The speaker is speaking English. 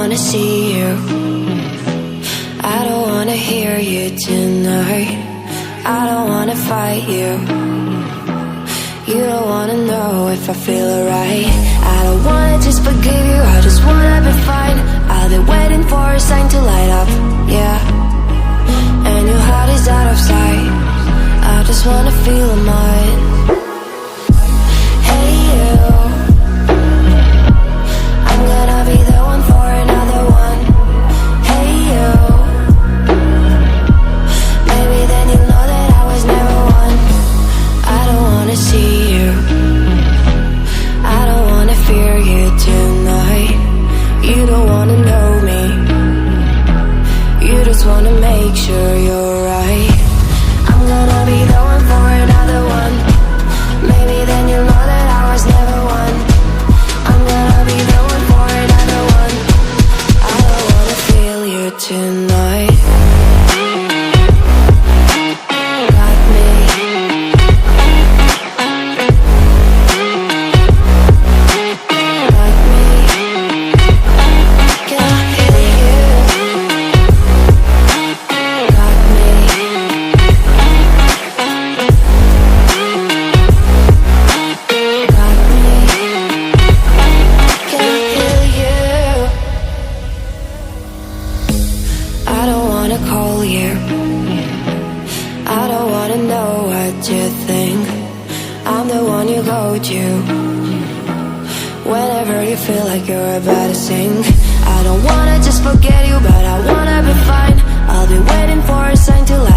wanna see you, I don't wanna hear you tonight. I don't wanna fight you, you don't wanna know if I feel alright. I don't wanna just forgive you, I just wanna be fine. I've been waiting for a sign to light up, yeah. And your heart is out of sight, I just wanna feel mine. Hey you, I'm gonna be the one for another one. Hey you, maybe then you know that I was never one. I don't wanna see you, I don't wanna fear you tonight. You don't wanna know me, you just wanna make sure you're right. I'm gonna be the one for another one. Maybe then you'll know that I was never one. I'm gonna be the one for another one. I don't wanna feel you tonight. Got me. Got me. Can I feel you? Got me. Got me. Can I feel you? I don't wanna call you, I don't wanna know what you think. I'm the one you go to whenever you feel like you're about to sink. I don't wanna just forget you, but I wanna be fine. I'll be waiting for a sign to light